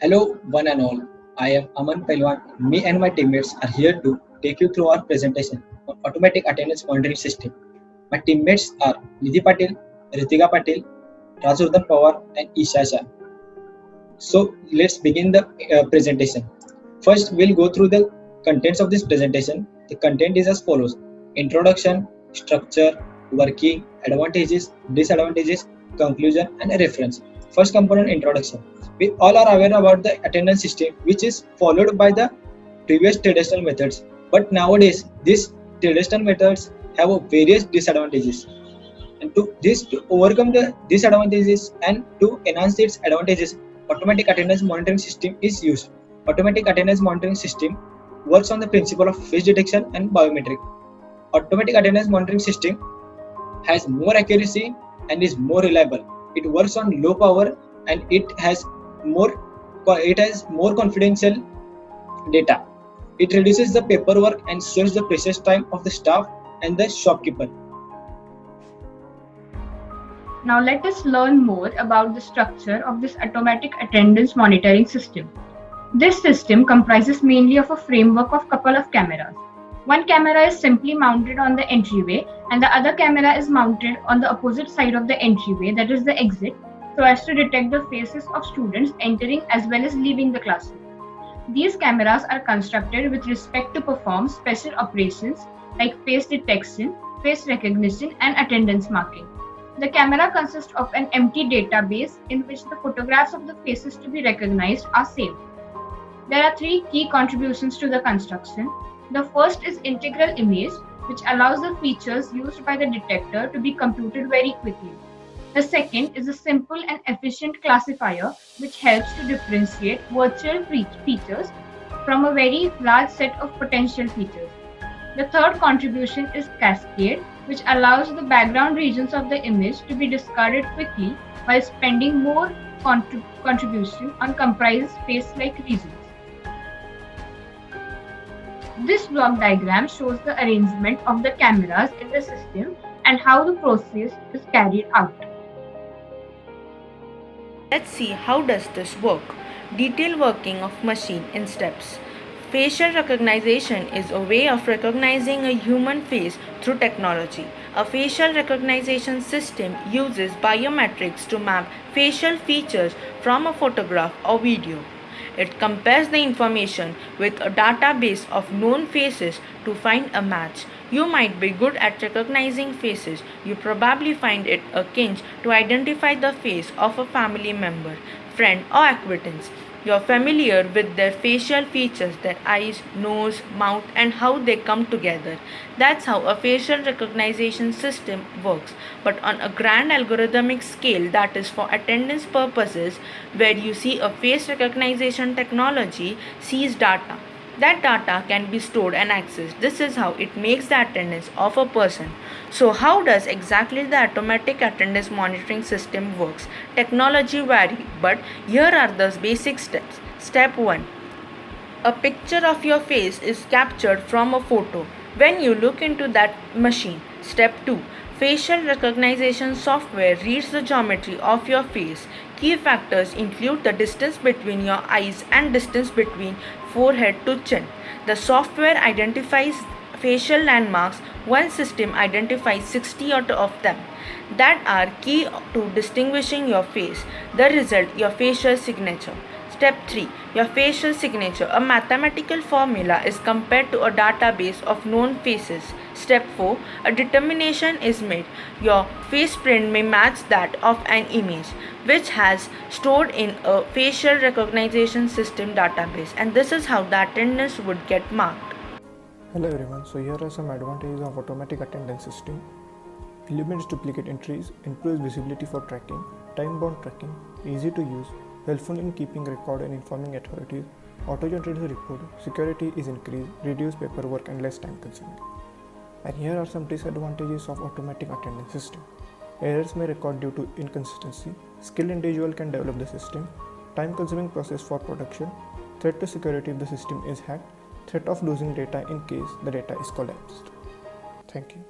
Hello, one and all. I am Aman Pelwan. Me and my teammates are here to take you through our presentation on automatic attendance monitoring system. My teammates are Nidhi Patil, Ritika Patil, Rajurdhan Pawar, and Isha Shah. So let's begin the presentation. First, we'll go through the contents of this presentation. The content is as follows: introduction, structure, working, advantages, disadvantages, conclusion, and a reference. First component, introduction. We all are aware about the attendance system, which is followed by the previous traditional methods. But nowadays, these traditional methods have various disadvantages. And to overcome the disadvantages and to enhance its advantages, automatic attendance monitoring system is used. Automatic attendance monitoring system works on the principle of face detection and biometric. Automatic attendance monitoring system has more accuracy and is more reliable. It works on low power and more it has more confidential data. It reduces the paperwork and saves the precious time of the staff and the shopkeeper. Now let us learn more about the structure of this automatic attendance monitoring system. This system comprises mainly of a framework of couple of cameras. One camera is simply mounted on the entryway and the other camera is mounted on the opposite side of the entryway, that is the exit, so as to detect the faces of students entering as well as leaving the classroom. These cameras are constructed with respect to perform special operations like face detection, face recognition and attendance marking. The camera consists of an empty database in which the photographs of the faces to be recognized are saved. There are three key contributions to the construction. The first is integral image, which allows the features used by the detector to be computed very quickly. The second is a simple and efficient classifier, which helps to differentiate virtual features from a very large set of potential features. The third contribution is cascade, which allows the background regions of the image to be discarded quickly while spending more contribution on comprised face-like regions. This block diagram shows the arrangement of the cameras in the system and how the process is carried out. Let's see how does this work. Detailed working of machine in steps. Facial recognition is a way of recognizing a human face through technology. A facial recognition system uses biometrics to map facial features from a photograph or video. It compares the information with a database of known faces to find a match. You might be good at recognizing faces. You probably find it a kinch to identify the face of a family member, friend, or acquaintance. You're familiar with their facial features, their eyes, nose, mouth, and how they come together. That's how a facial recognition system works. But on a grand algorithmic scale, that is for attendance purposes, where you see a face recognition technology sees data. That data can be stored and accessed. This is how it makes the attendance of a person. So how does exactly the automatic attendance monitoring system works? Technology vary, but here are the basic steps. Step 1. A picture of your face is captured from a photo when you look into that machine. Step 2. Facial recognition software reads the geometry of your face. Key factors include the distance between your eyes and distance between forehead to chin. The software identifies facial landmarks. One system identifies 60 of them that are key to distinguishing your face. The result, your facial signature. Step 3. Your facial signature. A mathematical formula is compared to a database of known faces. Step 4. A determination is made. Your face print may match that of an image which has stored in a facial recognition system database, and this is how the attendance would get marked. Hello everyone, so here are some advantages of automatic attendance system. Eliminates duplicate entries, improves visibility for tracking, time-bound tracking, easy to use, helpful in keeping record and informing authorities, auto-generated report, security is increased, reduced paperwork and less time consuming. And here are some disadvantages of automatic attendance system. Errors may record due to inconsistency, skilled individual can develop the system, time consuming process for production, threat to security if the system is hacked, threat of losing data in case the data is collapsed. Thank you.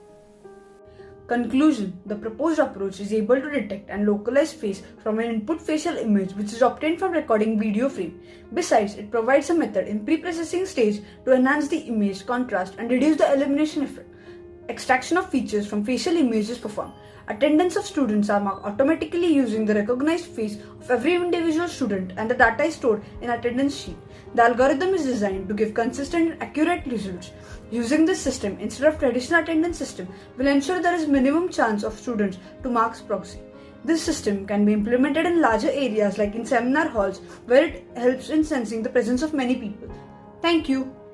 Conclusion: the proposed approach is able to detect and localize face from an input facial image which is obtained from recording video frame. Besides, it provides a method in pre-processing stage to enhance the image contrast and reduce the illumination effect. Extraction of features from facial images is performed. Attendance of students are marked automatically using the recognized face of every individual student, and the data is stored in attendance sheet. The algorithm is designed to give consistent and accurate results. Using this system instead of traditional attendance system will ensure there is minimum chance of students to marks proxy. This system can be implemented in larger areas like in seminar halls where it helps in sensing the presence of many people. Thank you.